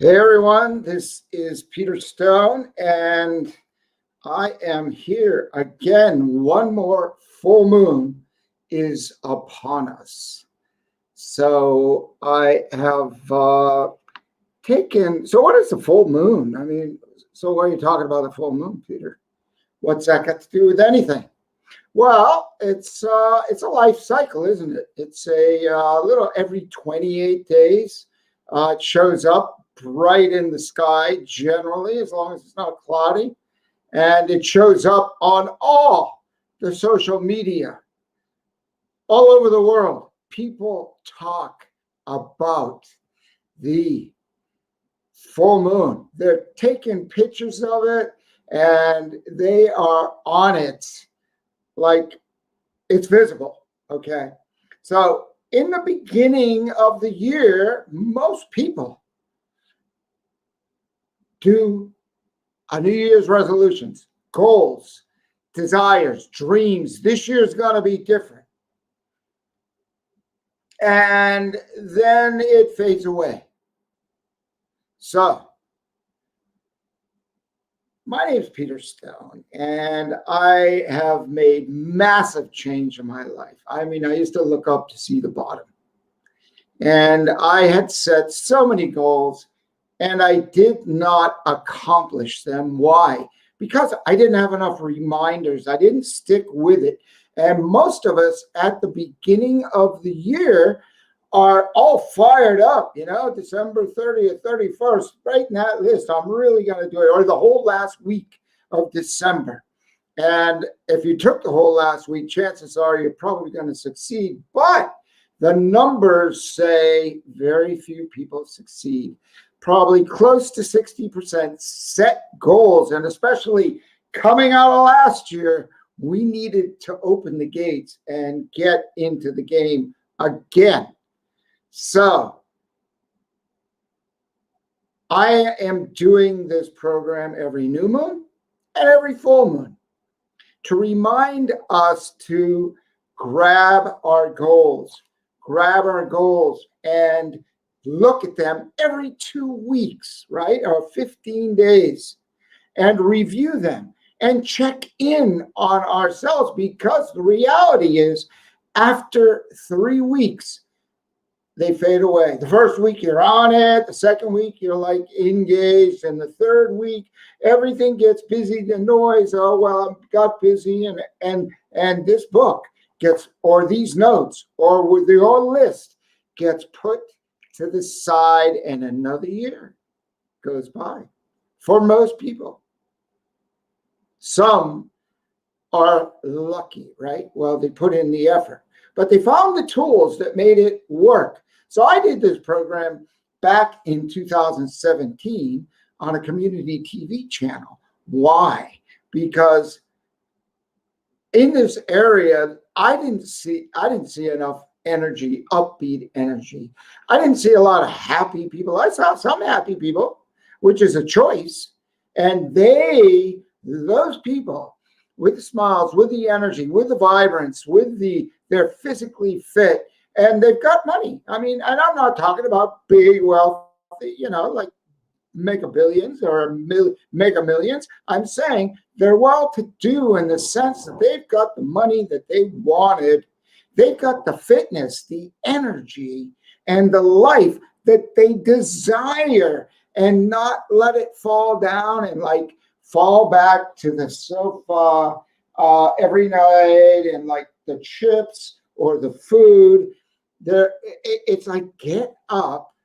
Hey everyone, this is Peter Stone, and I am here again. One more full moon is upon us. So I have taken. So, what is the full moon? I mean, so what are you talking about the full moon, Peter? What's that got to do with anything? Well, it's a life cycle, isn't it? It's a little every 28 days. It shows up bright in the sky generally, as long as it's not cloudy, and it shows up on all the social media all over the world. People talk about the full moon. They're taking pictures of it, and they are on it like it's visible. Okay. So in the beginning of the year, most people do a New Year's resolutions, goals, desires, dreams. This year is going to be different. And then it fades away. So my name is Peter Stone, and I have made massive change in my life. I mean, I used to look up to see the bottom. And I had set so many goals, and I did not accomplish them. Why? Because I didn't have enough reminders. I didn't stick with it. And most of us at the beginning of the year are all fired up, December 30th, 31st, right in that list. I'm really going to do it, or the whole last week of December. And if you took the whole last week, chances are you're probably going to succeed. But the numbers say very few people succeed. Probably close to 60% set goals. And especially coming out of last year, we needed to open the gates and get into the game again. So I am doing this program every new moon and every full moon to remind us to grab our goals and look at them every 2 weeks, right? Or 15 days, and review them and check in on ourselves, because the reality is after 3 weeks, they fade away. The first week you're on it. The second week you're like engaged. And the third week, everything gets busy. The noise, oh, well, I got busy. And this book gets, or these notes, or with your list gets put to the side, and another year goes by for most people. Some are lucky, right? Well, they put in the effort, but they found the tools that made it work. So I did this program back in 2017 on a community TV channel. Why? Because in this area, I didn't see enough energy, upbeat energy. I didn't see a lot of happy people. I saw some happy people, which is a choice. And those people with the smiles, with the energy, with the vibrance, they're physically fit, and they've got money. I mean, and I'm not talking about big wealth, like mega billions or mega millions. I'm saying they're well-to-do in the sense that they've got the money that they wanted. They've got the fitness, the energy, and the life that they desire, and not let it fall down and like fall back to the sofa every night and like the chips or the food. It's like, get up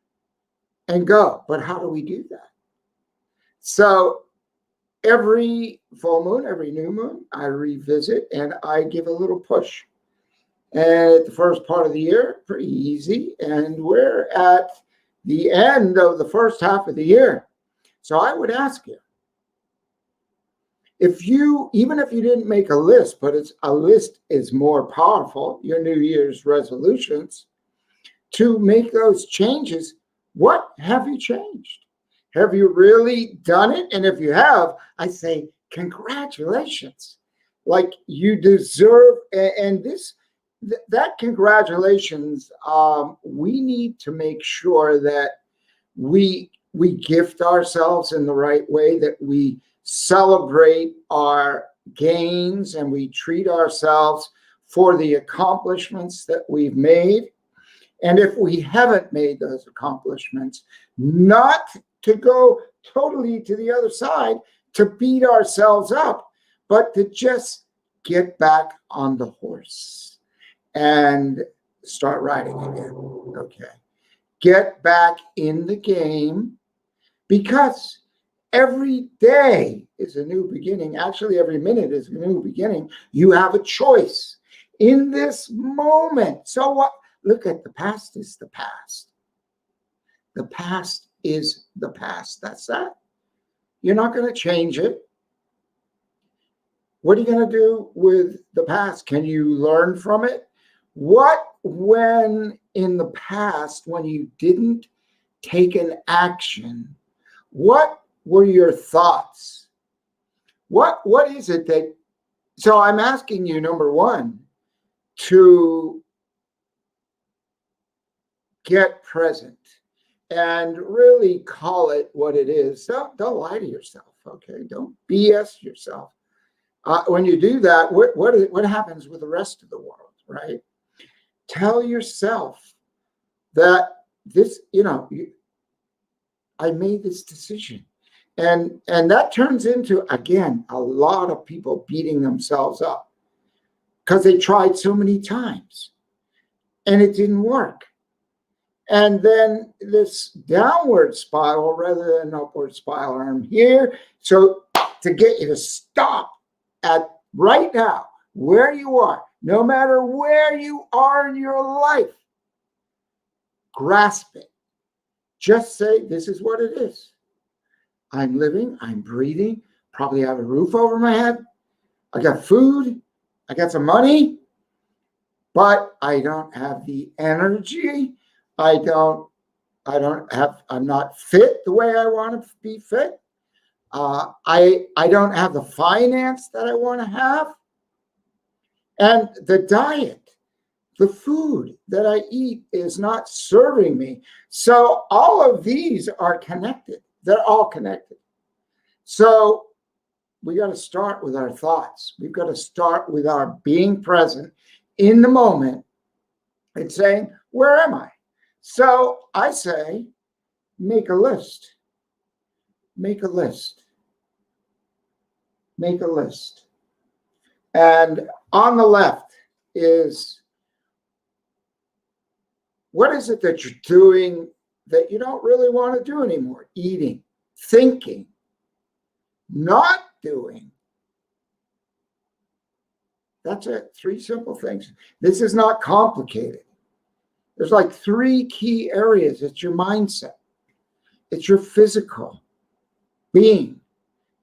and go. But how do we do that? So every full moon, every new moon, I revisit and I give a little push. And at the first part of the year, pretty easy. And we're at the end of the first half of the year. So I would ask you, even if you didn't make a list, but a list is more powerful, your New Year's resolutions, to make those changes, what have you changed? Have you really done it? And if you have, I say, congratulations. Like, you deserve, and that congratulations, we need to make sure that we we gift ourselves in the right way, that we celebrate our gains and we treat ourselves for the accomplishments that we've made. And if we haven't made those accomplishments, not to go totally to the other side to beat ourselves up, but to just get back on the horse and start riding again. Okay. Get back in the game, because every day is a new beginning. Actually, every minute is a new beginning. You have a choice in this moment. So what? Look at the past is the past. The past is the past. That's that. You're not going to change it. What are you going to do with the past? Can you learn from it? What when in the past, when you didn't take an action, what were your thoughts? What is it that, so I'm asking you, number one, to get present and really call it what it is. Don't lie to yourself, okay? Don't BS yourself. When you do that, what happens with the rest of the world, right? Tell yourself that this, I made this decision. And that turns into, again, a lot of people beating themselves up because they tried so many times and it didn't work. And then this downward spiral rather than upward spiral. I'm here so to get you to stop at right now, where you are, no matter where you are in your life, grasp it. Just say, this is what it is. I'm living, I'm breathing, probably have a roof over my head. I got food, I got some money, but I don't have the energy. I'm not fit the way I want to be fit. I don't have the finance that I want to have. And the diet, the food that I eat is not serving me. So all of these are connected. They're all connected. So we got to start with our thoughts. We've got to start with our being present in the moment and saying, where am I? So I say, make a list. Make a list. Make a list. And on the left is, what is it that you're doing that you don't really want to do anymore? Eating, thinking, not doing. That's it. 3 simple things. This is not complicated. There's like 3 key areas. It's your mindset. It's your physical being.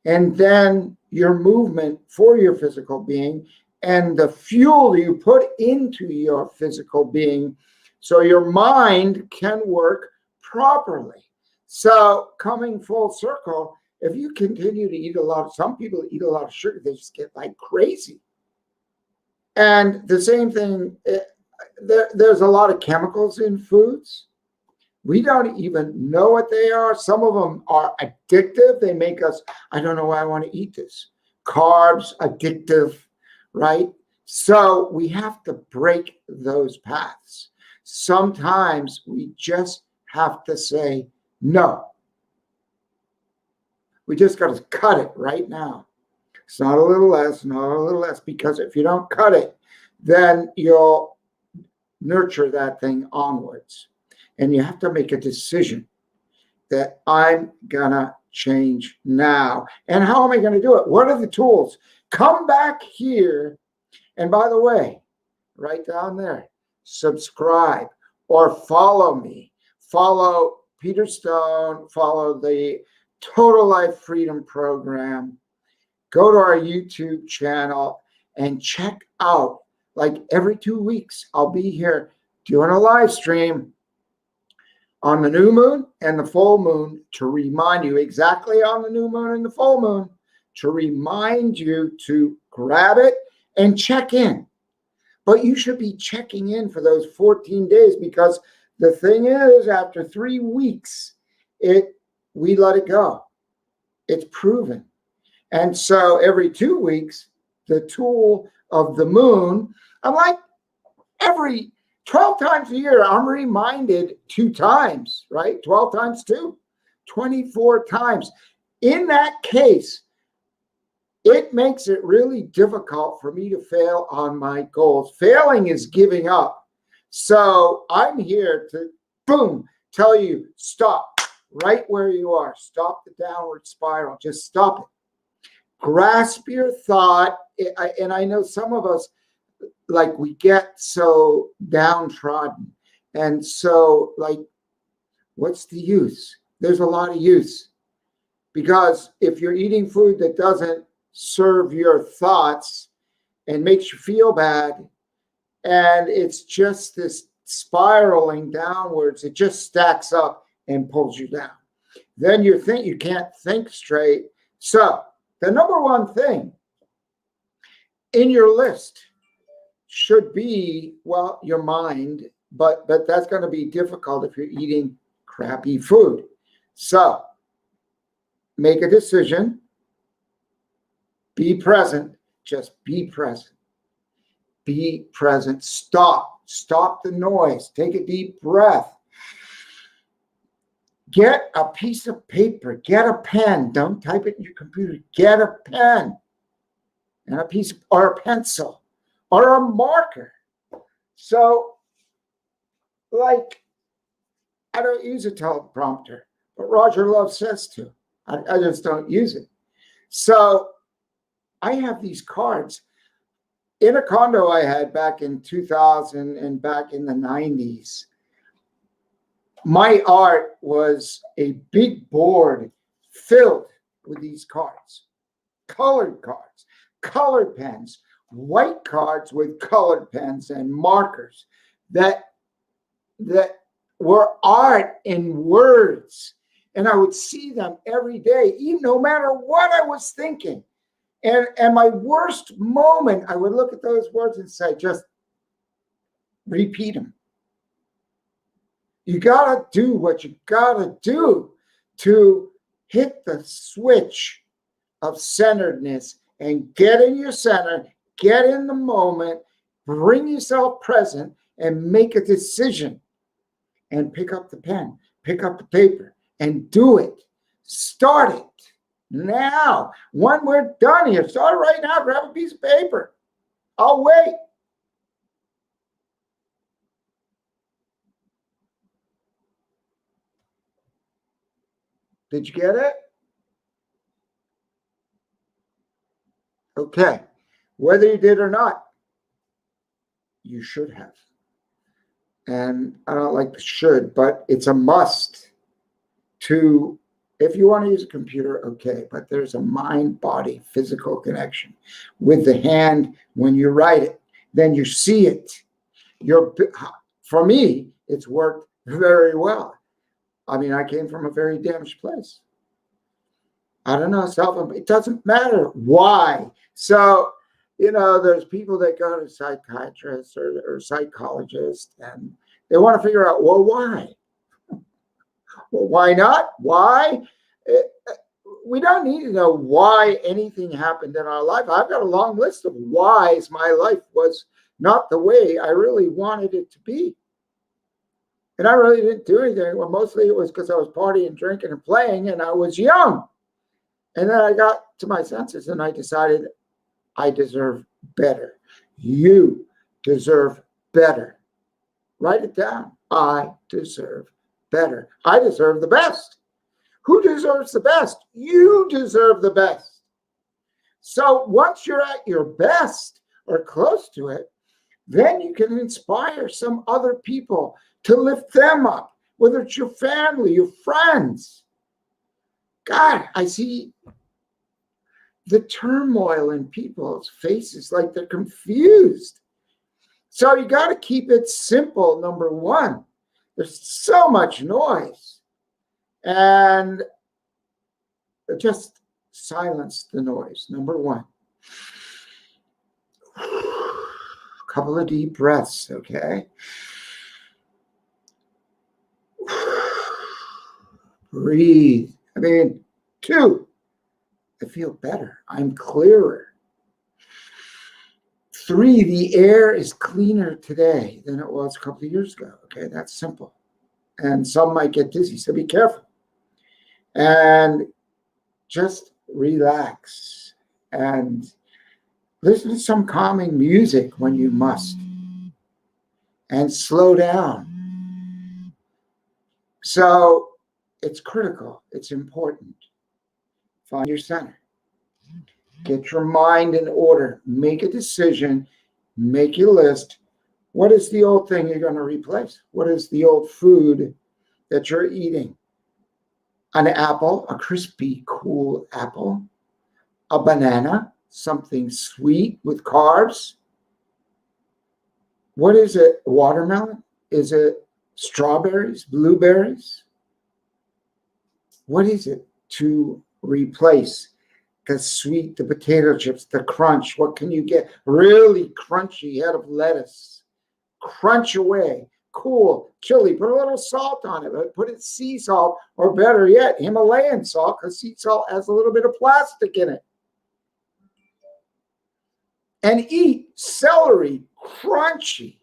And then your movement for your physical being and the fuel you put into your physical being so your mind can work properly. So coming full circle, if you continue to eat some people eat a lot of sugar, they just get like crazy. And the same thing, there's a lot of chemicals in foods. We don't even know what they are. Some of them are addictive. They make us, I don't know why I want to eat this. Carbs, addictive, right? So we have to break those paths. Sometimes we just have to say no. We just got to cut it right now. It's not a little less, because if you don't cut it, then you'll nurture that thing onwards. And you have to make a decision that I'm going to change now. And how am I going to do it? What are the tools? Come back here. And by the way, right down there, subscribe or follow me. Follow Peter Stone. Follow the Total Life Freedom Program. Go to our YouTube channel and check out, like every 2 weeks, I'll be here doing a live stream on the new moon and the full moon to remind you exactly on the new moon and the full moon to remind you to grab it and check in. But you should be checking in for those 14 days because the thing is, after 3 weeks, it we let it go. It's proven. And so every 2 weeks, the tool of the moon, I'm like, every 12 times a year, I'm reminded 2 times, right? 12 times 2, 24 times. In that case, it makes it really difficult for me to fail on my goals. Failing is giving up. So I'm here to, boom, tell you, stop right where you are. Stop the downward spiral. Just stop it. Grasp your thought. And I know some of us, like, we get so downtrodden. And so, like, what's the use? There's a lot of use. Because if you're eating food that doesn't serve your thoughts and makes you feel bad, and it's just this spiraling downwards, it just stacks up and pulls you down. Then you can't think straight. So the number one thing in your list should be, well, your mind, but that's going to be difficult if you're eating crappy food. So make a decision. Be present. Just be present. Be present. Stop. Stop the noise. Take a deep breath. Get a piece of paper. Get a pen. Don't type it in your computer. Get a pen and a piece or a pencil or a marker. So, like, I don't use a teleprompter, but Roger Love says to. I just don't use it. So I have these cards in a condo I had back in 2000 and back in the 90s. My art was a big board filled with these cards, colored pens, white cards with colored pens and markers that were art in words. And I would see them every day, even no matter what I was thinking. And my worst moment, I would look at those words and say, just repeat them. You got to do what you got to do to hit the switch of centeredness and get in your center, get in the moment, bring yourself present, and make a decision. And pick up the pen, pick up the paper, and do it. Start it now. When we're done here, start right now. Grab a piece of paper. I'll wait. Did you get it? Okay. Whether you did or not, you should have. And I don't like the should, but it's a must to, if you want to use a computer, okay, but there's a mind-body physical connection with the hand when you write it. Then you see it. For me, it's worked very well. I mean, I came from a very damaged place. I don't know, it doesn't matter why. So, there's people that go to psychiatrists or psychologists, and they want to figure out, well, why? Well, why not? Why? We don't need to know why anything happened in our life. I've got a long list of whys my life was not the way I really wanted it to be. And I really didn't do anything. Well, mostly it was because I was partying, drinking, and playing, and I was young. And then I got to my senses, and I decided I deserve better. You deserve better. Write it down. I deserve better. I deserve the best. Who deserves the best? You deserve the best. So once you're at your best or close to it, then you can inspire some other people to lift them up, whether it's your family, your friends. God, I see the turmoil in people's faces, like they're confused. So you got to keep it simple, number one. There's so much noise. And just silence the noise, number one. Couple of deep breaths, okay? Breathe I mean, 2, I feel better. I'm clearer. 3, the air is cleaner today than it was a couple of years ago. Okay, that's simple. And some might get dizzy, so be careful. And just relax and listen to some calming music when you must. And slow down. So it's critical. It's important. Find your center. Get your mind in order. Make a decision. Make your list. What is the old thing you're going to replace? What is the old food that you're eating? An apple, a crispy, cool apple. A banana, something sweet with carbs. What is it? Watermelon? Is it strawberries, blueberries? What is it to replace? The sweet, the potato chips, the crunch. What can you get? Really crunchy head of lettuce. Crunch away. Cool. Chili. Put a little salt on it. Put it sea salt, or better yet, Himalayan salt, because sea salt has a little bit of plastic in it. And eat celery, crunchy.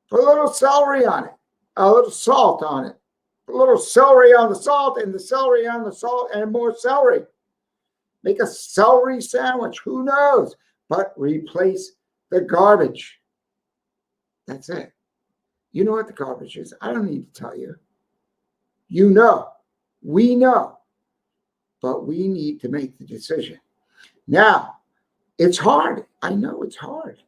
Put a little celery on it, a little salt on it. Put a little celery on the salt, and the celery on the salt, and more celery. Make a celery sandwich. Who knows? But replace the garbage. That's it. You know what the garbage is. I don't need to tell you. You know. We know. But we need to make the decision. Now, it's hard. I know it's hard.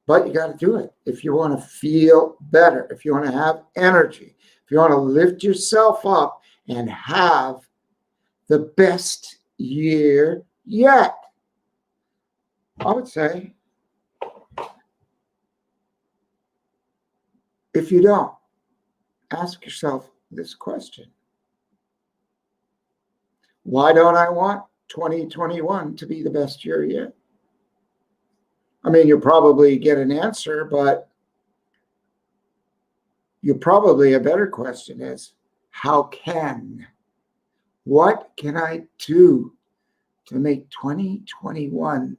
But you got to do it if you want to feel better, if you want to have energy, if you want to lift yourself up and have the best year yet. I would say, if you don't, ask yourself this question. Why don't I want 2021 to be the best year yet? I mean, you'll probably get an answer, but a better question is, what can I do to make 2021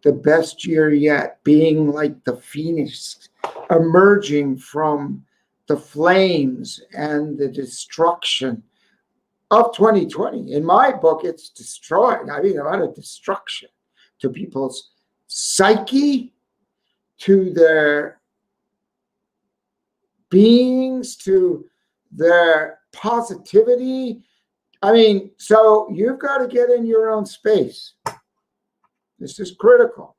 the best year yet, being like the phoenix emerging from the flames and the destruction of 2020. In my book, it's destroying. I mean, a lot of destruction to people's psyche, to their beings, to their positivity. I mean, so you've got to get in your own space. This is critical.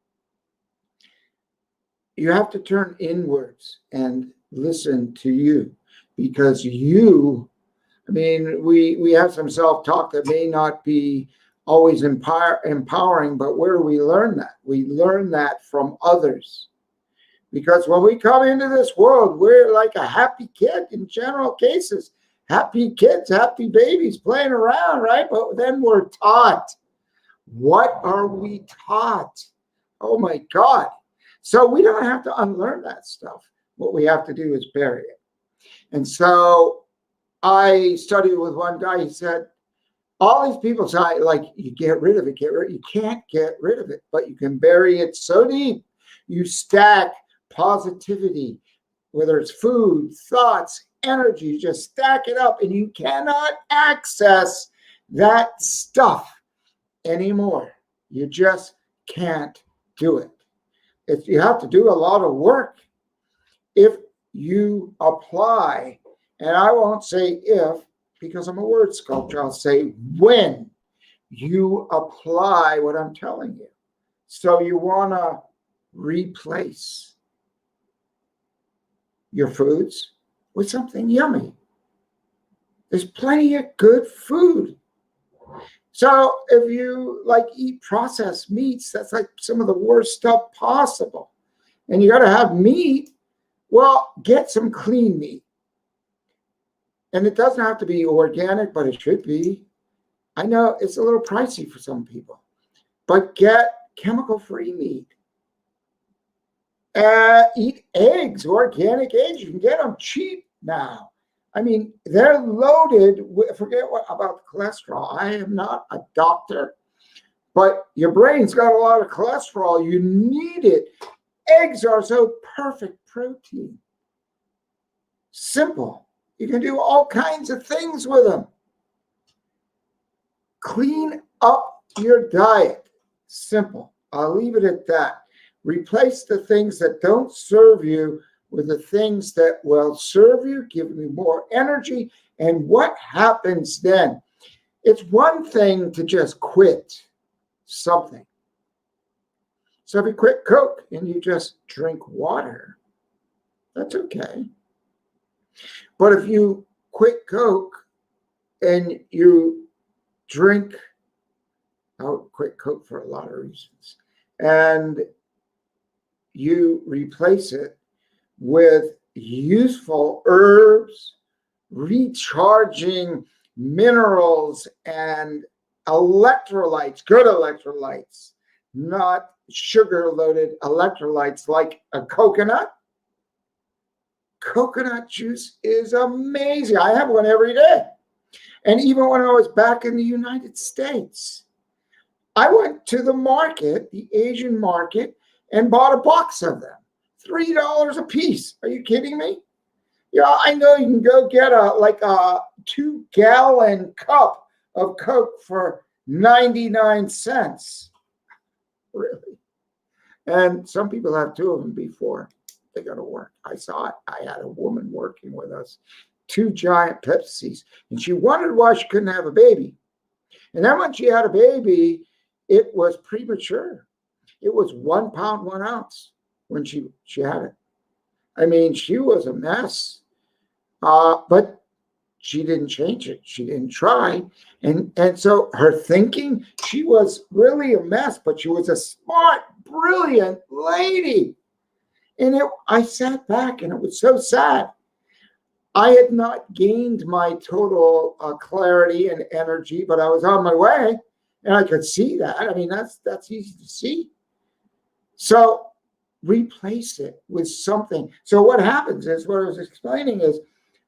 You have to turn inwards and listen to you, because you, I mean, we have some self-talk that may not be always empowering, but where do we learn that? We learn that from others. Because when we come into this world, we're like a happy kid in general cases. Happy kids, happy babies playing around, right? But then we're taught. What are we taught? Oh my God. So we don't have to unlearn that stuff. What we have to do is bury it. And so I studied with one guy. He said, all these people say, like, you get rid of it, You can't get rid of it, but you can bury it so deep. You stack positivity, whether it's food, thoughts, energy, you just stack it up, and you cannot access that stuff anymore. You just can't do it. You have to do a lot of work if you apply, and I won't say if, because I'm a word sculptor. I'll say when you apply what I'm telling you. So you want to replace your foods with something yummy. There's plenty of good food. So if you like eat processed meats, that's like some of the worst stuff possible. And you got to have meat. Well, get some clean meat. And it doesn't have to be organic, but it should be. I know it's a little pricey for some people, but get chemical-free meat. Eat eggs, organic eggs. You can get them cheap now. I mean, they're loaded with, forget what about cholesterol. I am not a doctor, but your brain's got a lot of cholesterol. You need it. Eggs are so perfect protein. Simple. You can do all kinds of things with them. Clean up your diet. Simple. I'll leave it at that. Replace the things that don't serve you with the things that will serve you, give you more energy. And what happens then? It's one thing to just quit something. So if you quit Coke and you just drink water, that's okay. But if you quit Coke and you drink, I would quit Coke for a lot of reasons, and you replace it with useful herbs, recharging minerals and electrolytes, good electrolytes, not sugar-loaded electrolytes like a coconut. Coconut juice is amazing. I have one every day. And even when I was back in the United States, I went to the market, the Asian market, and bought a box of them. $3 a piece. Are you kidding me? Yeah, I know you can go get a 2-gallon cup of Coke for 99 cents. Really. And some people have 2 of them before they go to work. I saw it. I had a woman working with us, 2 giant Pepsis, and she wondered why she couldn't have a baby. And then when she had a baby, it was premature. It was 1 pound, 1 ounce when she had it. I mean, she was a mess, but she didn't change it. She didn't try. And so her thinking, she was really a mess, but she was a smart, brilliant lady. And I sat back and it was so sad. I had not gained my total clarity and energy, but I was on my way and I could see that. I mean, that's easy to see. So replace it with something. So what happens is, what I was explaining is,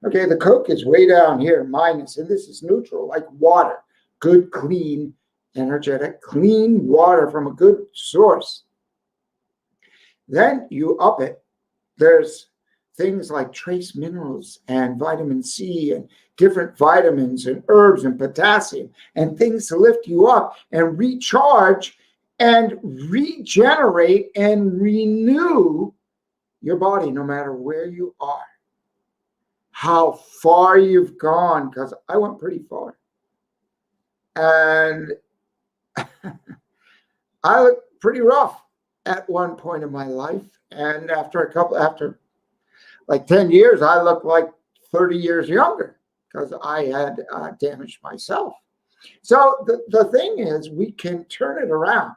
okay, the Coke is way down here, minus, and this is neutral, like water. Good, clean, energetic, clean water from a good source. Then you up it. There's things like trace minerals and vitamin C and different vitamins and herbs and potassium and things to lift you up and recharge and regenerate and renew your body no matter where you are, how far you've gone, because I went pretty far. And I looked pretty rough at one point in my life. And after like 10 years, I looked like 30 years younger because I had damaged myself. So the thing is, we can turn it around.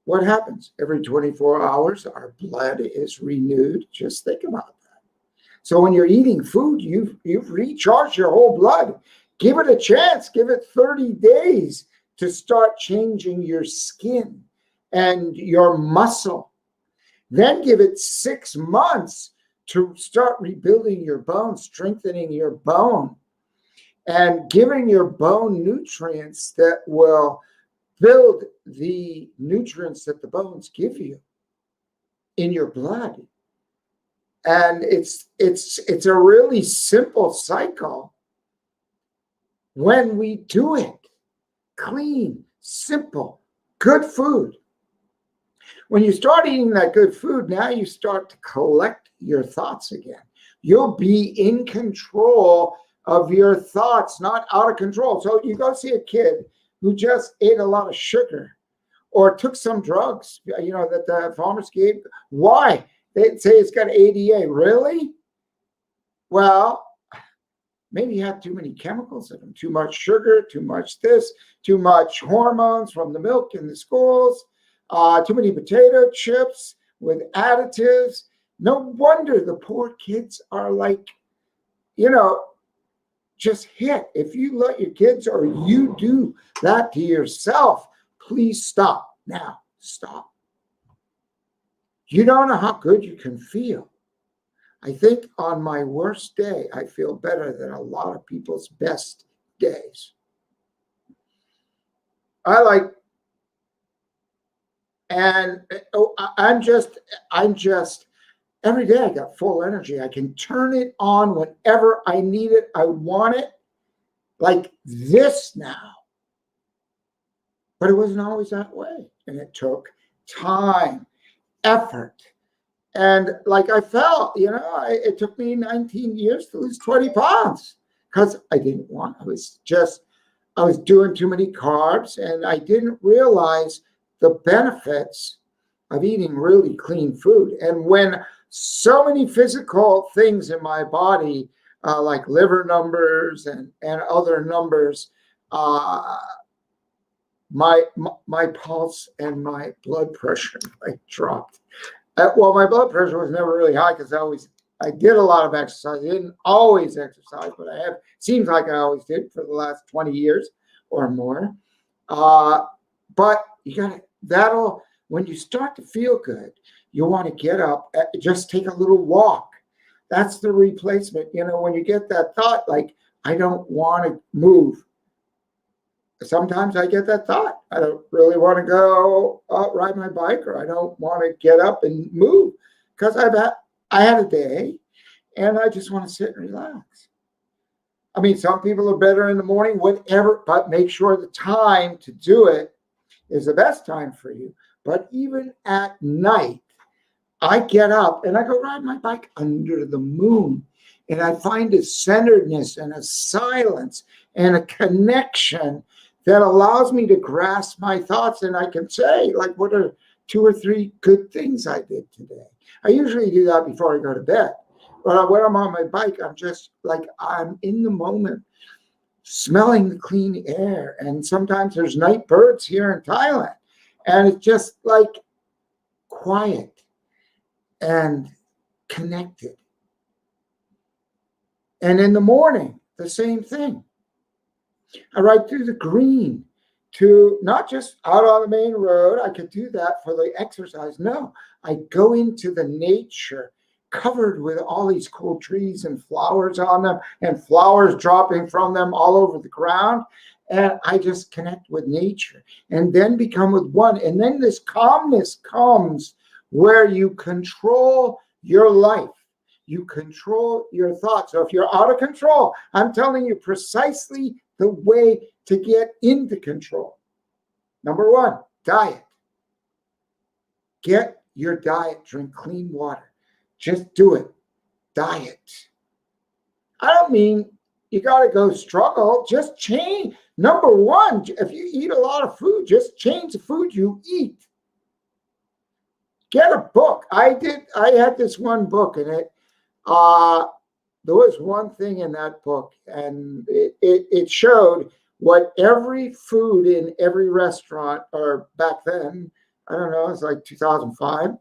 What happens? Every 24 hours, our blood is renewed. Just think about that. So when you're eating food, you've recharged your whole blood. Give it a chance. Give it 30 days to start changing your skin and your muscle. Then give it 6 months to start rebuilding your bone, strengthening your bone, and giving your bone nutrients that will build the nutrients that the bones give you in your blood. And it's a really simple cycle when we do it. Clean, simple, good food. When you start eating that good food, now you start to collect your thoughts again. You'll be in control of your thoughts, not out of control. So you go see a kid who just ate a lot of sugar or took some drugs, that the farmers gave. Why? They say it's got ADA. Really? Well, maybe you have too many chemicals in them, too much sugar, too much this, too much hormones from the milk in the schools, too many potato chips with additives. No wonder the poor kids are like, just hit. If you let your kids or you do that to yourself, please stop now. Stop. You don't know how good you can feel. I think on my worst day, I feel better than a lot of people's best days. And I'm just, every day I got full energy. I can turn it on whenever I need it. I want it like this now. But it wasn't always that way. And it took time, effort. And like I felt, it took me 19 years to lose 20 pounds because I didn't want, I was doing too many carbs and I didn't realize the benefits of eating really clean food. And when so many physical things in my body, like liver numbers and other numbers, my pulse and my blood pressure dropped. Well, my blood pressure was never really high because I did a lot of exercise. I didn't always exercise, but seems like I always did for the last 20 years or more. But when you start to feel good, you want to get up, just take a little walk. That's the replacement. When you get that thought, like, I don't want to move. Sometimes I get that thought. I don't really want to go ride my bike, or I don't want to get up and move because I had a day and I just want to sit and relax. I mean, some people are better in the morning, whatever, but make sure the time to do it is the best time for you. But even at night, I get up and I go ride my bike under the moon. And I find a centeredness and a silence and a connection that allows me to grasp my thoughts. And I can say, like, what are 2 or 3 good things I did today? I usually do that before I go to bed. But when I'm on my bike, I'm just like, I'm in the moment, smelling the clean air. And sometimes there's night birds here in Thailand. And it's just like quiet and connected. And in the morning, the same thing. I ride through the green to not just out on the main road. I could do that for the exercise. No, I go into the nature covered with all these cool trees and flowers on them and flowers dropping from them all over the ground. And I just connect with nature and then become with one. And then this calmness comes where you control your life. You control your thoughts. So if you're out of control, I'm telling you precisely the way to get into control. Number 1, diet. Get your diet. Drink clean water. Just do it. Diet. I don't mean you got to go struggle. Just change. Number 1, if you eat a lot of food, just change the food you eat. Get a book. I had this one book, and there was one thing in that book, and it showed what every food in every restaurant, or back then, I don't know, it's like 2005,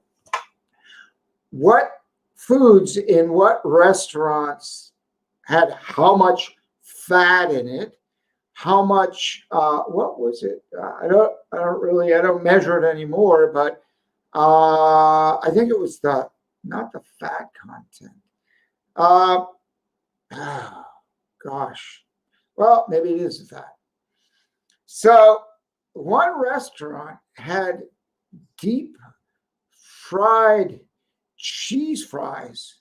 what foods in what restaurants had how much fat in it, how much, what was it? I don't measure it anymore, but I think it was not the fat content. Oh, gosh. Well, maybe it is that. So one restaurant had deep fried cheese fries.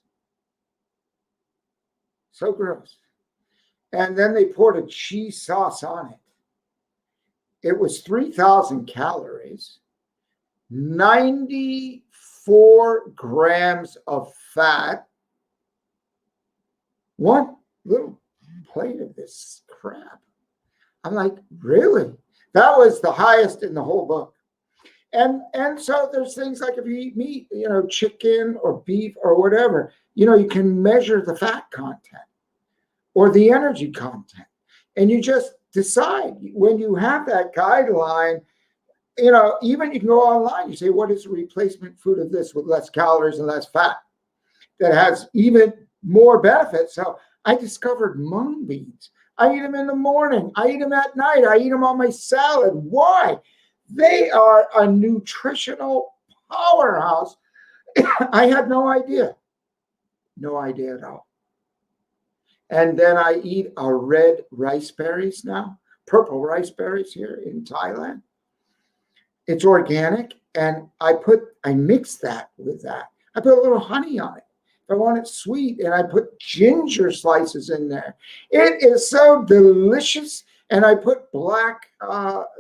So gross. And then they poured a cheese sauce on it. It was 3,000 calories, 94 grams of fat, one little plate of this crap. I'm like, really? That was the highest in the whole book. And so there's things like if you eat meat, chicken or beef or whatever, you can measure the fat content or the energy content. And you just decide when you have that guideline, even you can go online, you say, what is the replacement food of this with less calories and less fat that has even more benefits? So I discovered mung beans. I eat them in the morning. I eat them at night. I eat them on my salad. Why? They are a nutritional powerhouse. I had no idea. No idea at all. And then I eat a red rice berries now, purple rice berries here in Thailand. It's organic, and I mix that with that. I put a little honey on it. If I want it sweet, and I put ginger slices in there. It is so delicious, and I put black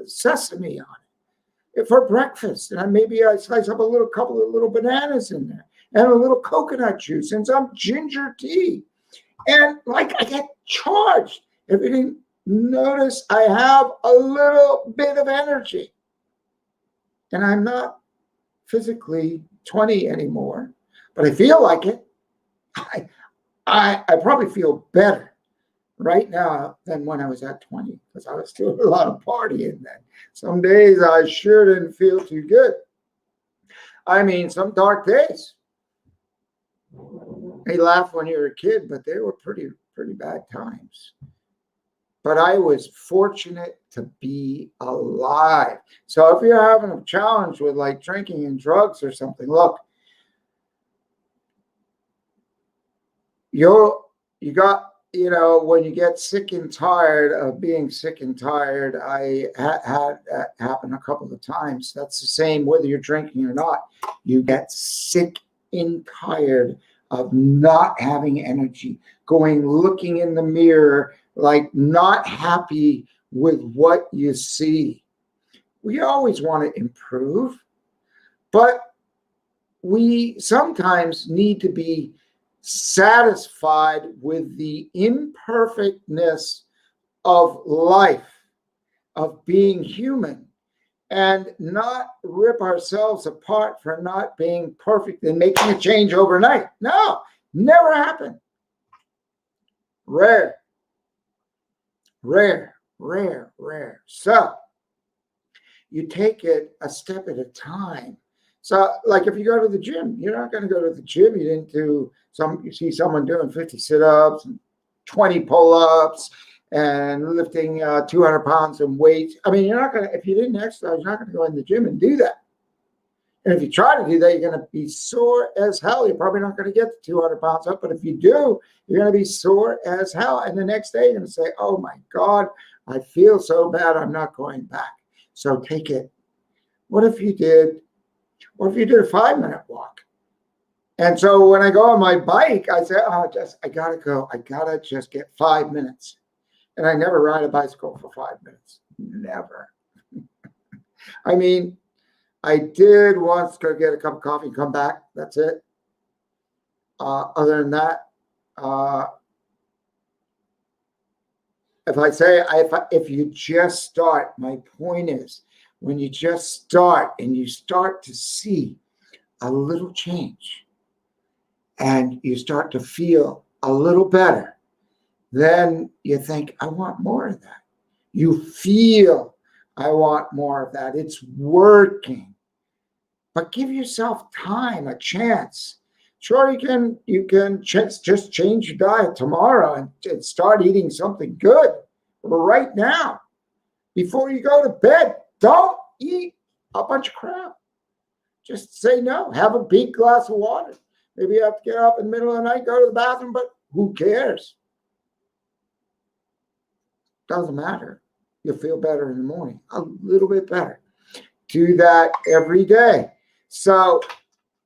sesame on it for breakfast. And maybe I slice up a couple of little bananas in there, and a little coconut juice, and some ginger tea. And like I get charged. If you didn't notice, I have a little bit of energy. And I'm not physically 20 anymore, but I feel like it. I probably feel better right now than when I was at 20, because I was doing a lot of partying then. Some days I sure didn't feel too good. I mean, some dark days. They laugh when you're a kid, but they were pretty bad times. But I was fortunate to be alive. So if you're having a challenge with like drinking and drugs or something, look, you got, when you get sick and tired of being sick and tired, I had that happen a couple of times. That's the same whether you're drinking or not. You get sick and tired of not having energy, looking in the mirror, like not happy with what you see. We always want to improve, but we sometimes need to be satisfied with the imperfectness of life, of being human, and not rip ourselves apart for not being perfect and making a change overnight. No, never happened. Rare. So you take it a step at a time. So like if you go to the gym, you're not going to go to the gym. You see someone doing 50 sit-ups and 20 pull-ups and lifting 200 pounds in weights. I mean, if you didn't exercise, you're not going to go in the gym and do that. And if you try to do that, you're going to be sore as hell. You're probably not going to get the 200 pounds up. But if you do, you're going to be sore as hell. And the next day, you're going to say, oh my God, I feel so bad. I'm not going back. So take it. What if you did a 5-minute walk? And so when I go on my bike, I say, I got to go. I got to just get 5 minutes. And I never ride a bicycle for 5 minutes. Never. I mean, I did once go get a cup of coffee and come back. That's it. Other than that, if you just start, my point is, when you just start and you start to see a little change and you start to feel a little better, then you think, I want more of that. You feel, I want more of that. It's working. But give yourself time, a chance. Sure, you can just change your diet tomorrow and start eating something good right now. Before you go to bed, don't eat a bunch of crap. Just say no. Have a big glass of water. Maybe you have to get up in the middle of the night, go to the bathroom, but who cares? Doesn't matter. You'll feel better in the morning, a little bit better. Do that every day. So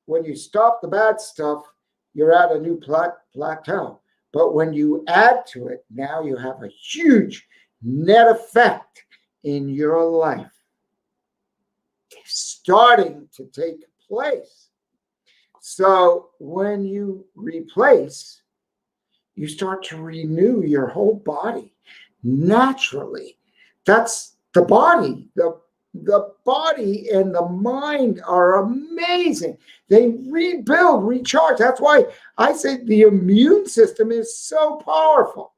when you stop the bad stuff, you're at a new plateau. But when you add to it, now you have a huge net effect in your life starting to take place. So when you replace, you start to renew your whole body naturally. That's the body. The body and the mind are amazing. They rebuild, recharge. That's why I say the immune system is so powerful.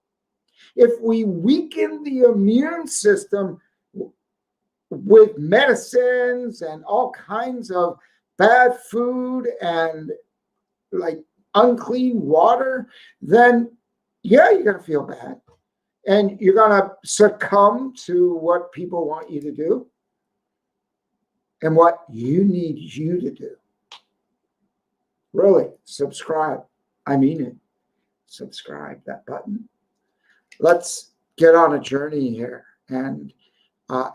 If we weaken the immune system with medicines and all kinds of bad food and like unclean water, then yeah, you're going to feel bad. And you're going to succumb to what people want you to do and what you need you to do. Really, subscribe. I mean it. Subscribe, that button. Let's get on a journey here. And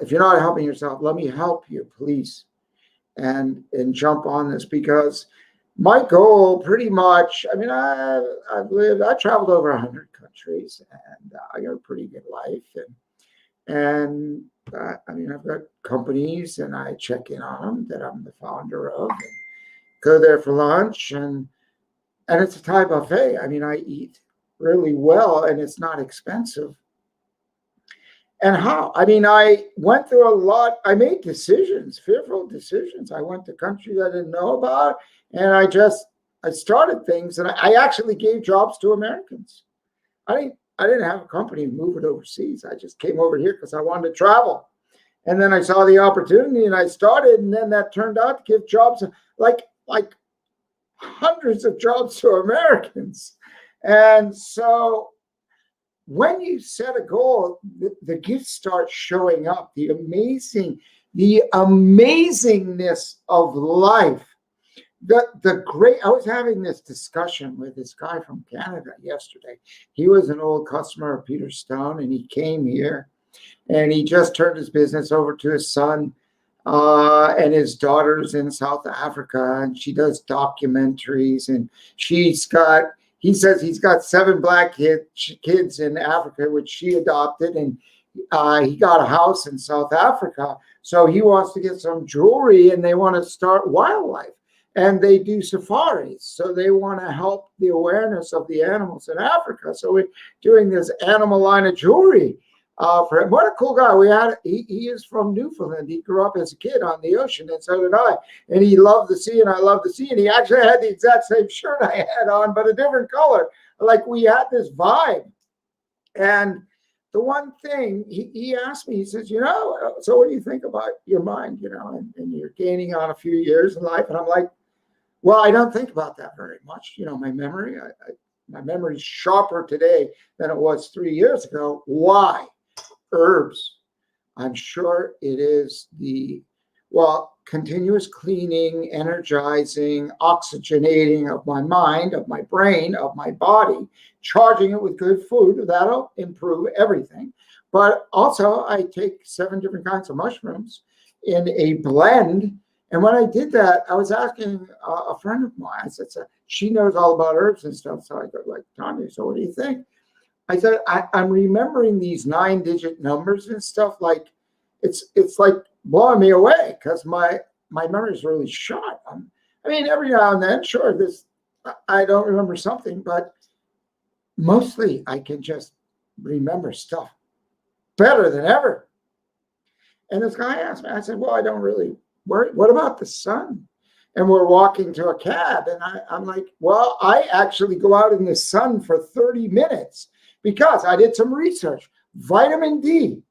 if you're not helping yourself, let me help you, please. And jump on this, because my goal pretty much, I mean, I traveled over 100 countries, and I got a pretty good life. And I mean, I've got companies, and I check in on them that I'm the founder of, and go there for lunch, and it's a Thai buffet. I mean, I eat really well, and it's not expensive. And how? I mean, I went through a lot. I made decisions, fearful decisions. I went to countries I didn't know about, and I started things, and I actually gave jobs to Americans. I didn't have a company move it overseas. I just came over here because I wanted to travel. And then I saw the opportunity, and I started, and then that turned out to give jobs, like hundreds of jobs to Americans. And so when you set a goal, the gifts start showing up. The amazingness of life. I was having this discussion with this guy from Canada yesterday. He was an old customer of Peter Stone, and he came here, and he just turned his business over to his son, and his daughter's in South Africa, and she does documentaries, and he says he's got 7 black kids in Africa, which she adopted, and he got a house in South Africa. So he wants to get some jewelry, and they want to start wildlife, and they do safaris. So they want to help the awareness of the animals in Africa. So we're doing this animal line of jewelry for him. What a cool guy. He is from Newfoundland. He grew up as a kid on the ocean, and so did I. And he loved the sea, and I loved the sea. And he actually had the exact same shirt I had on, but a different color. Like, we had this vibe. And the one thing he asked me, he says, so what do you think about your mind, and you're gaining on a few years in life? And I'm like, well, I don't think about that very much. My memory, my memory's sharper today than it was 3 years ago. Why? Herbs. I'm sure it is continuous cleaning, energizing, oxygenating of my mind, of my brain, of my body, charging it with good food. That'll improve everything. But also, I take 7 different kinds of mushrooms in a blend. And when I did that, I was asking a friend of mine, I said, she knows all about herbs and stuff. So I go, like, Tanya, so what do you think? I said, I'm remembering these 9-digit numbers and stuff. Like, it's like blowing me away, because my memory is really shot. I mean, every now and then, sure, I don't remember something, but mostly I can just remember stuff better than ever. And this guy asked me, I said, well, I don't really worry. What about the sun? And we're walking to a cab, and I'm like, well, I actually go out in the sun for 30 minutes because I did some research. Vitamin D,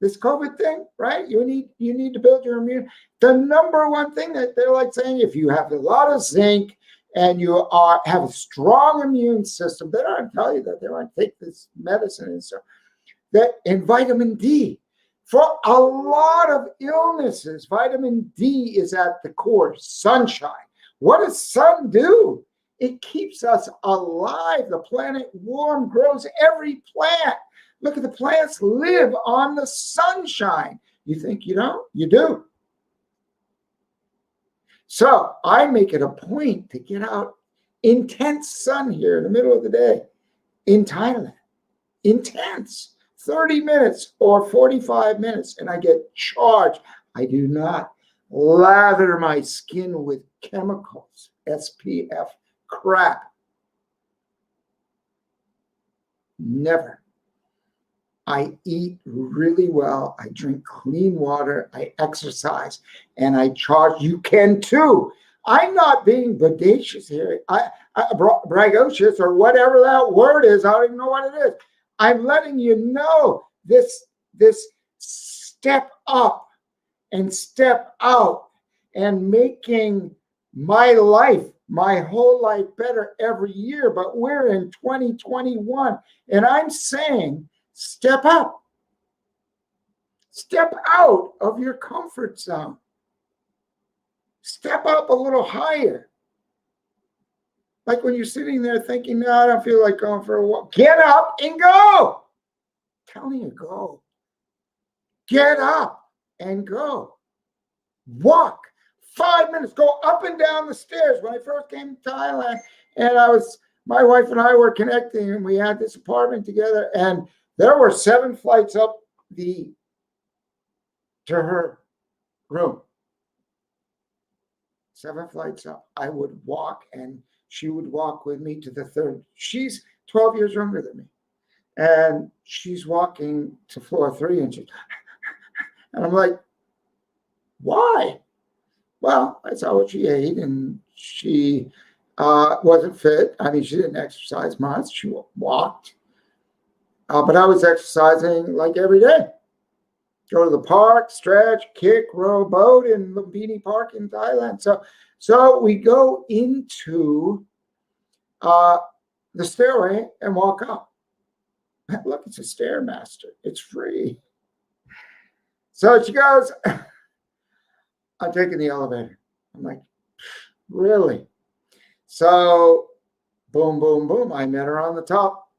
this COVID thing, right? You need to build your immune. The number one thing that they're like saying, if you have a lot of zinc and you have a strong immune system, they don't tell you that. They want to take this medicine and stuff. And vitamin D. For a lot of illnesses, vitamin D is at the core. Sunshine. What does sun do? It keeps us alive. The planet warm, grows every plant. Look at the plants live on the sunshine. You think you don't? You do. So I make it a point to get out intense sun here in the middle of the day in Thailand. Intense. 30 minutes or 45 minutes, and I get charged. I do not lather my skin with chemicals, SPF crap. Never. I eat really well. I drink clean water. I exercise, and I charge. You can too. I'm not being bodacious here. Bragocious, or whatever that word is. I don't even know what it is. I'm letting you know this step up and step out and making my life, my whole life better every year. But we're in 2021, and I'm saying step up. Step out of your comfort zone. Step up a little higher. Like when you're sitting there thinking, no, I don't feel like going for a walk. Get up and go. I'm telling you, go. Get up and go. Walk 5 minutes. Go up and down the stairs. When I first came to Thailand, and my wife and I were connecting, and we had this apartment together, and there were 7 flights up to her room. 7 flights up. I would walk, and she would walk with me to the 3rd. She's 12 years younger than me. And she's walking to floor 3, and I'm like, why? Well, I saw what she ate, and she wasn't fit. I mean, she didn't exercise much. She walked. But I was exercising like every day. Go to the park, stretch, kick, row a boat in Lumpini Park in Thailand. So we go into the stairway and walk up. Look, it's a Stairmaster. It's free. So she goes, I'm taking the elevator. I'm like, really? So boom, boom, boom. I met her on the top.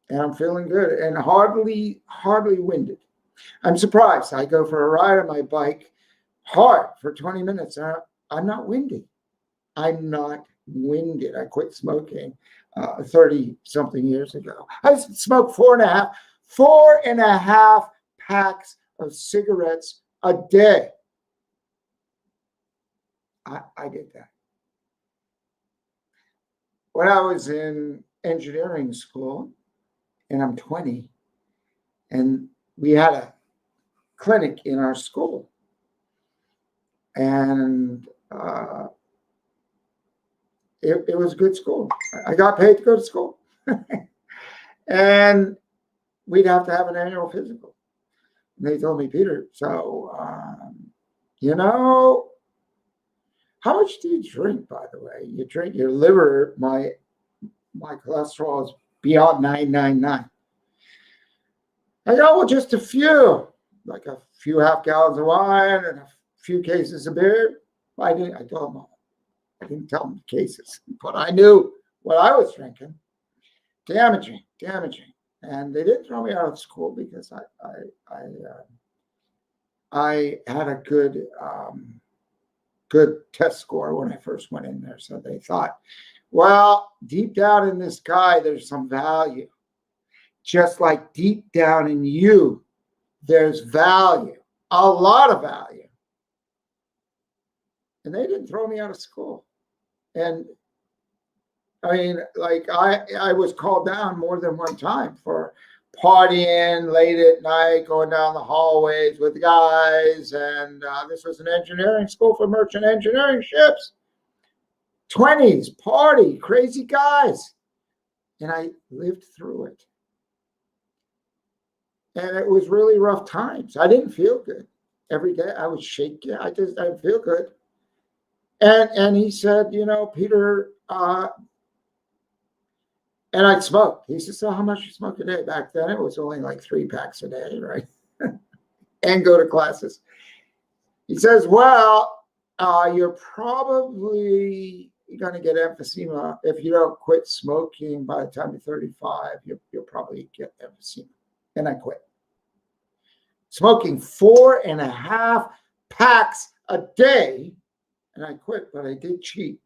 And I'm feeling good and hardly winded. I'm surprised. I go for a ride on my bike hard for 20 minutes. I'm not winded. I'm not winded. I quit smoking 30-something years ago. I smoked 4.5 packs of cigarettes a day. I did that. When I was in engineering school, and I'm 20, and we had a clinic in our school. And it was a good school. I got paid to go to school. And we'd have to have an annual physical. And they told me, Peter, so, how much do you drink, by the way? You drink your liver, my cholesterol is beyond 999. I go, well, just a few, like a few half gallons of wine and a few cases of beer. I told them, I didn't tell them the cases, but I knew what I was drinking. Damaging. And they didn't throw me out of school because I had a good test score when I first went in there. So they thought, well, deep down in this guy, there's some value. Just like deep down in you, there's value, a lot of value. And they didn't throw me out of school. And I mean, like I was called down more than one time for partying late at night, going down the hallways with guys. And this was an engineering school for merchant engineering ships. 20s, party, crazy guys. And I lived through it. And it was really rough times. I didn't feel good. Every day I was shaky. I didn't feel good. And he said, Peter, and I'd smoke. He said, so how much you smoke a day? Back then it was only like 3 packs a day, right? And go to classes. He says, well, you're probably going to get emphysema. If you don't quit smoking by the time you're 35, you'll probably get emphysema. And I quit. Smoking 4.5 packs a day, and I quit, but I did cheat.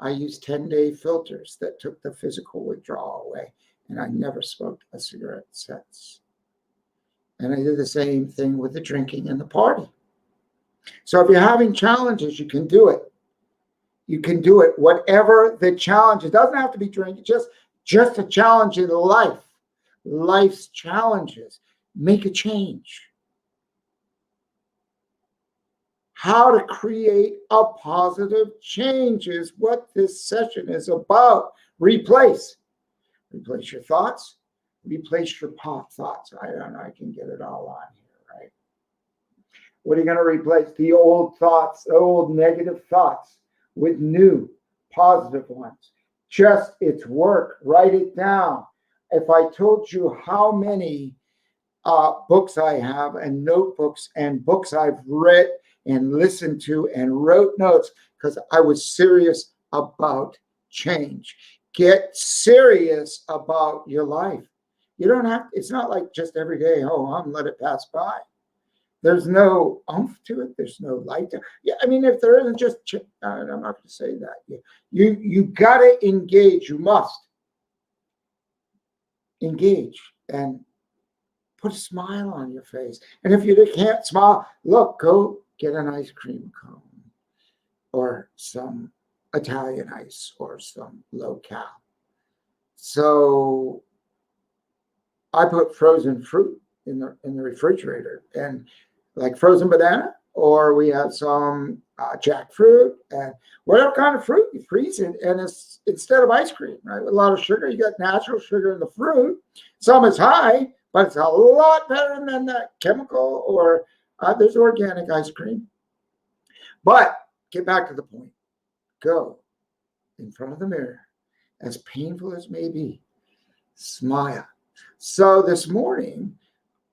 I used 10-day filters that took the physical withdrawal away, and I never smoked a cigarette since. And I did the same thing with the drinking and the party. So if you're having challenges, you can do it. You can do it. Whatever the challenge, it doesn't have to be drinking, just a challenge in life. Life's challenges. Make a change. How to create a positive change is what this session is about. Replace your thoughts. Replace your thoughts. I don't know. I can get it all on here, right? What are you going to replace? The old thoughts, the old negative thoughts with new positive ones. It's work. Write it down. If I told you how many books I have and notebooks and books I've read and listened to and wrote notes because I was serious about change. Get serious about your life. You don't have, it's not like just every day, let it pass by. There's no oomph to it. There's no light to it. Yeah, I mean, if there isn't just, I'm not going to say that. You got to engage. You must engage and put a smile on your face. And if you can't smile, look, go get an ice cream cone or some Italian ice or some low-cal. So I put frozen fruit in the refrigerator, and like frozen banana, or we have some jackfruit, and whatever kind of fruit, you freeze it, and it's instead of ice cream, right? With a lot of sugar, you got natural sugar in the fruit. Some is high, but it's a lot better than that chemical, or there's organic ice cream. But get back to the point. Go in front of the mirror, as painful as may be, smile. So this morning,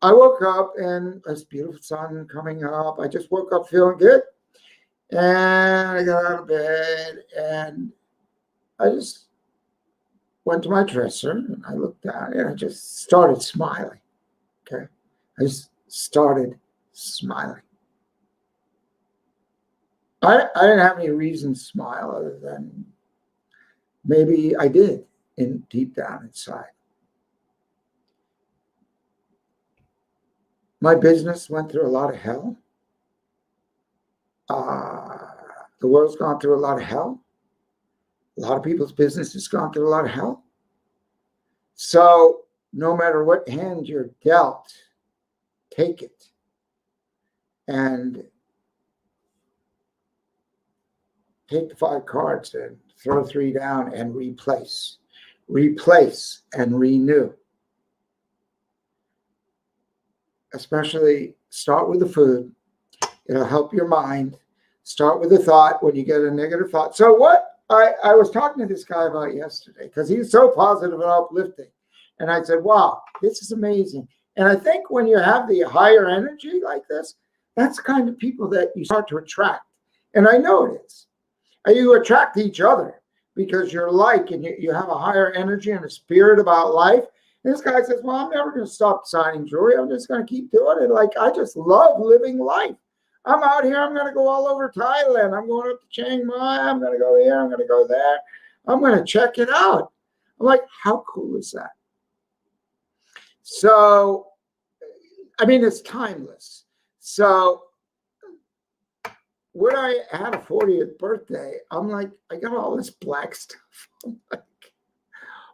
I woke up and this beautiful sun coming up. I just woke up feeling good. And I got out of bed and I just went to my dresser and I looked down and I just started smiling. Okay. I just started smiling. I didn't have any reason to smile other than maybe I did deep down inside. My business went through a lot of hell. The world's gone through a lot of hell. A lot of people's business has gone through a lot of hell. So no matter what hand you're dealt, take it and take the 5 cards and throw 3 down and replace and renew. Especially start with the food. It'll help your mind. Start with a thought when you get a negative thought. So what I was talking to this guy about yesterday, because he's so positive and uplifting. And I said, wow, this is amazing. And I think when you have the higher energy like this, that's the kind of people that you start to attract. And I know it is. You attract each other because you're like, and you have a higher energy and a spirit about life. This guy says, well, I'm never going to stop signing jewelry. I'm just going to keep doing it. Like, I just love living life. I'm out here. I'm going to go all over Thailand. I'm going up to Chiang Mai. I'm going to go here. I'm going to go there. I'm going to check it out. I'm like, how cool is that? So, I mean, it's timeless. So when I had a 40th birthday, I'm like, I got all this black stuff. I'm like,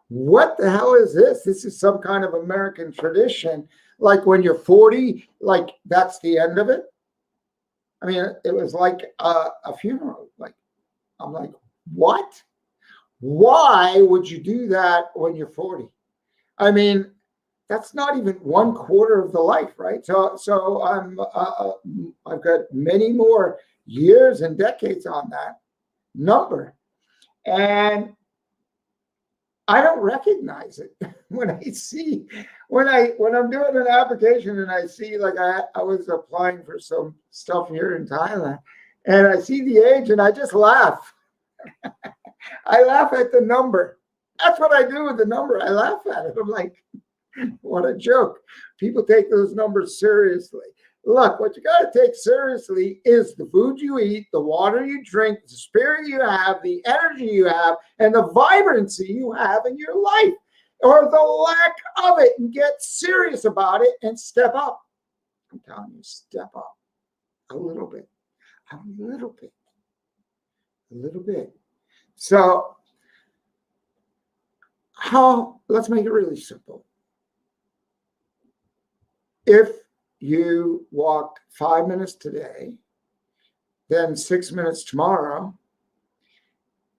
what the hell is this? This is some kind of American tradition. Like when you're 40, like that's the end of it. I mean, it was like a funeral. Like, I'm like, what? Why would you do that when you're 40? I mean, that's not even 1/4 of the life, right? So I've got many more years and decades on that number, and I don't recognize it when I'm doing an application and I see, like I was applying for some stuff here in Thailand and I see the age and I just laugh. I laugh at the number. That's what I do with the number. I laugh at it. I'm like, what a joke. People take those numbers seriously. Look, what you got to take seriously is the food you eat, the water you drink, the spirit you have, the energy you have, and the vibrancy you have in your life, or the lack of it, and get serious about it and step up. I'm telling you, step up a little bit, a little bit, a little bit. So let's make it really simple. If you walked 5 minutes today, then 6 minutes tomorrow,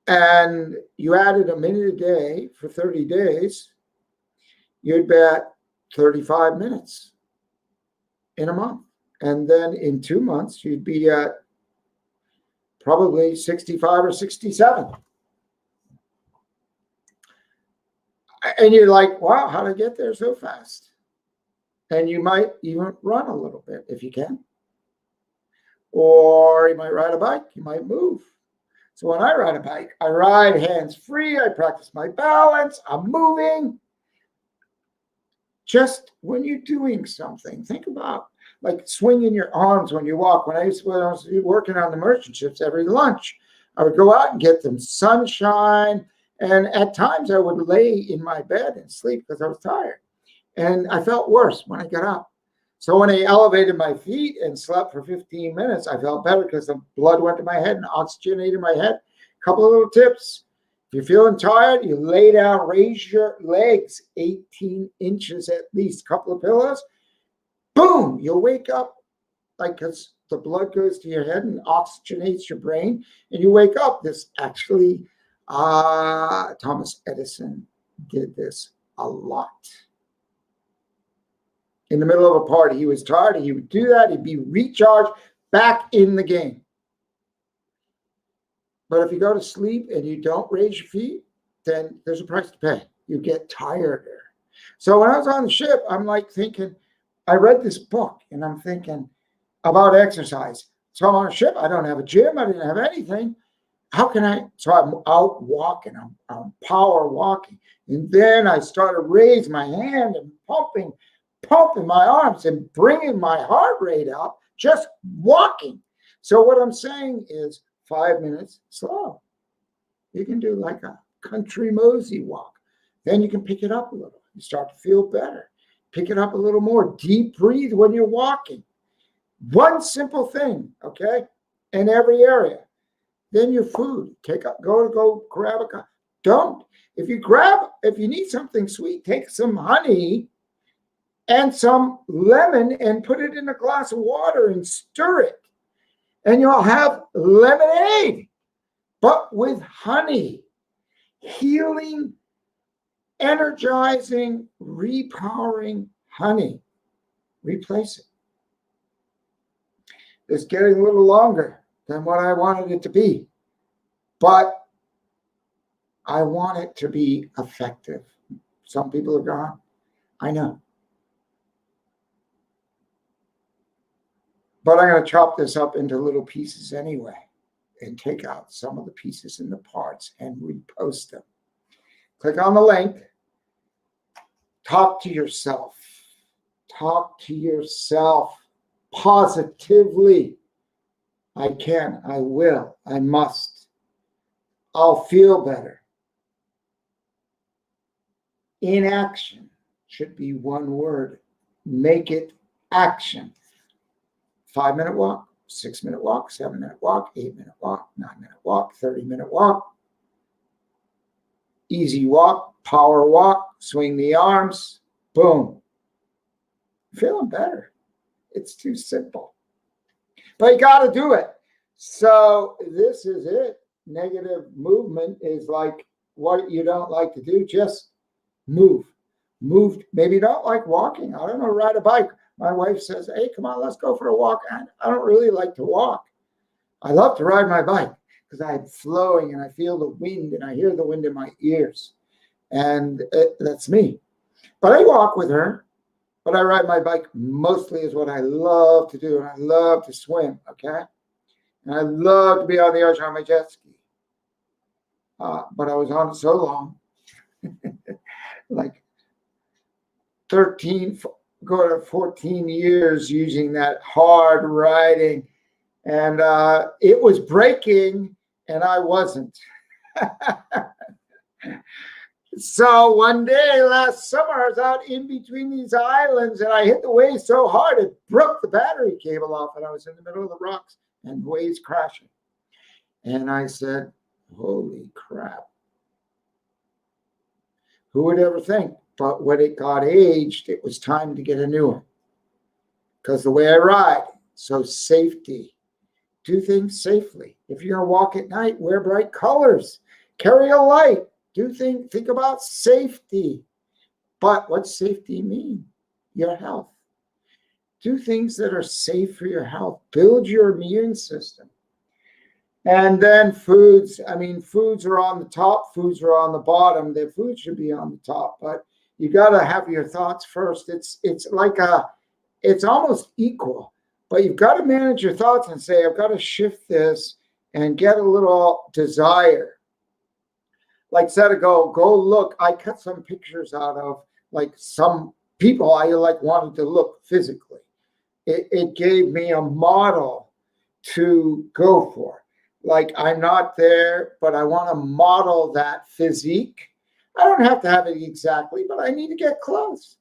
and you added a minute a day for 30 days, you'd be at 35 minutes in a month. And then in 2 months, you'd be at probably 65 or 67. And you're like, wow, how did I get there so fast? And you might even run a little bit if you can. Or you might ride a bike, you might move. So when I ride a bike, I ride hands-free. I practice my balance. I'm moving. Just when you're doing something, think about like swinging your arms when you walk. When I was working on the merchant ships, every lunch, I would go out and get them sunshine. And at times I would lay in my bed and sleep because I was tired. And I felt worse when I got up. So when I elevated my feet and slept for 15 minutes, I felt better because the blood went to my head and oxygenated my head. A couple of little tips. If you're feeling tired, you lay down, raise your legs 18 inches at least, couple of pillows. Boom, you'll wake up like because the blood goes to your head and oxygenates your brain, and you wake up. This actually, Thomas Edison did this a lot. In the middle of a party, he was tired, he would do that, he'd be recharged, back in the game. But if you go to sleep and you don't raise your feet, then there's a price to pay. You get tireder. So when I was on the ship, I'm like thinking, I read this book and I'm thinking about exercise. So I'm on a ship, I don't have a gym, I didn't have anything. How can I? So I'm out walking, I'm power walking. And then I started raising my hand and pumping my arms and bringing my heart rate up, just walking. So what I'm saying is 5 minutes slow. You can do like a country mosey walk. Then you can pick it up a little. You start to feel better. Pick it up a little more. Deep breathe when you're walking. One simple thing, okay, in every area. Then your food. Go grab a cup. Don't. If you need something sweet, take some honey and some lemon and put it in a glass of water and stir it. And you'll have lemonade, but with honey. Healing, energizing, repowering honey. Replace it. It's getting a little longer than what I wanted it to be, but I want it to be effective. Some people are gone. I know. But I'm going to chop this up into little pieces anyway and take out some of the pieces and the parts and repost them. Click on the link. Talk to yourself. Talk to yourself positively. I can, I will, I must. I'll feel better. Inaction should be one word. Make it action. 5-minute walk, 6-minute walk, 7-minute walk, 8-minute walk, 9-minute walk, 30-minute walk. Easy walk, power walk, swing the arms, boom. Feeling better. It's too simple. But you got to do it. So this is it. Negative movement is like what you don't like to do. Just move. Move. Maybe you don't like walking. I don't know, ride a bike. My wife says, hey, come on, let's go for a walk. I don't really like to walk. I love to ride my bike because I'm flowing and I feel the wind and I hear the wind in my ears. And that's me. But I walk with her, but I ride my bike mostly is what I love to do. And I love to swim, okay? And I love to be on the ocean on my jet ski. But I was on it so long, like 14 years using that hard riding. And it was breaking and I wasn't. So one day last summer, I was out in between these islands and I hit the waves so hard it broke the battery cable off and I was in the middle of the rocks and waves crashing. And I said, holy crap. Who would ever think? But when it got aged, it was time to get a new one. Because the way I ride, so safety. Do things safely. If you're going to walk at night, wear bright colors. Carry a light. Think about safety. But what's safety mean? Your health. Do things that are safe for your health. Build your immune system. And then foods. I mean, foods are on the top. Foods are on the bottom. The food should be on the top. But you got to have your thoughts first. It's almost equal. But you've got to manage your thoughts and say, I've got to shift this and get a little desire. Like set a goal, go look. I cut some pictures out of like some people I like wanted to look physically. It gave me a model to go for. Like I'm not there, but I want to model that physique. I don't have to have it exactly, but I need to get close.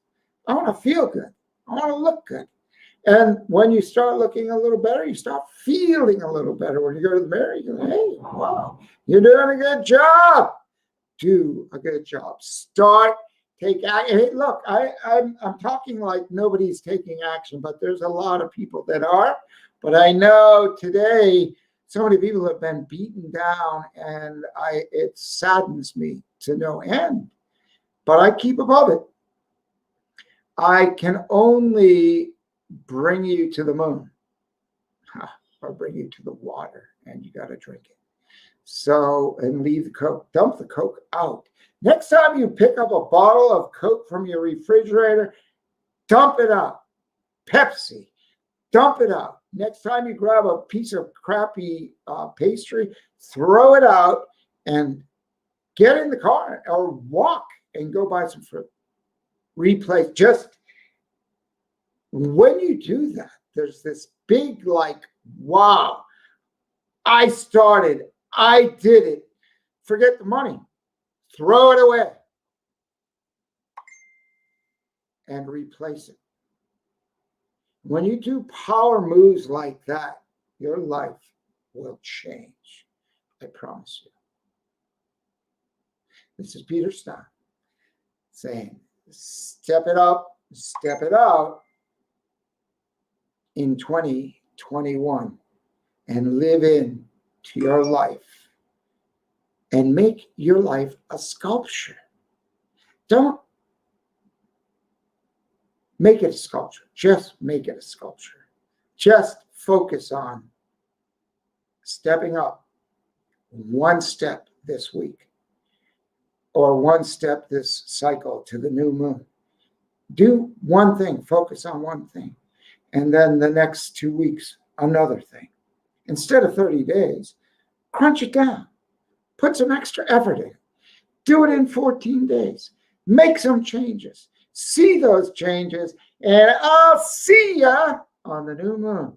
I want to feel good. I want to look good. And when you start looking a little better, you start feeling a little better. When you go to the mirror, you go, hey, wow, you're doing a good job. Do a good job. Start, take action. Hey, look, I'm talking like nobody's taking action, but there's a lot of people that are. But I know today so many people have been beaten down, and it saddens me to no end. But I keep above it. I can only bring you to the moon or bring you to the water, and you got to drink it. So, and leave the Coke, dump the Coke out. Next time you pick up a bottle of Coke from your refrigerator, dump it out. Pepsi, dump it out. Next time you grab a piece of crappy pastry, throw it out and get in the car or walk and go buy some fruit. Replace. Just when you do that, there's this big like, wow, I started, I did it. Forget the money. Throw it away and replace it. When you do power moves like that, your life will change. I promise you. This is Peter Stein saying, step it up, step it out in 2021 and live into your life and make your life a sculpture. Don't make it a sculpture. Just make it a sculpture. Just focus on stepping up one step this week or one step this cycle to the new moon. Do one thing. Focus on one thing. And then the next 2 weeks, another thing. Instead of 30 days, crunch it down. Put some extra effort in. Do it in 14 days. Make some changes. See those changes, and I'll see ya on the new moon.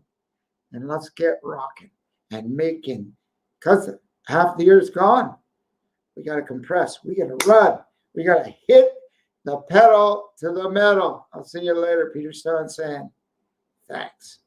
And let's get rocking and making, because half the year's gone. We got to compress. We got to run. We got to hit the pedal to the metal. I'll see you later. Peter Stein saying, thanks.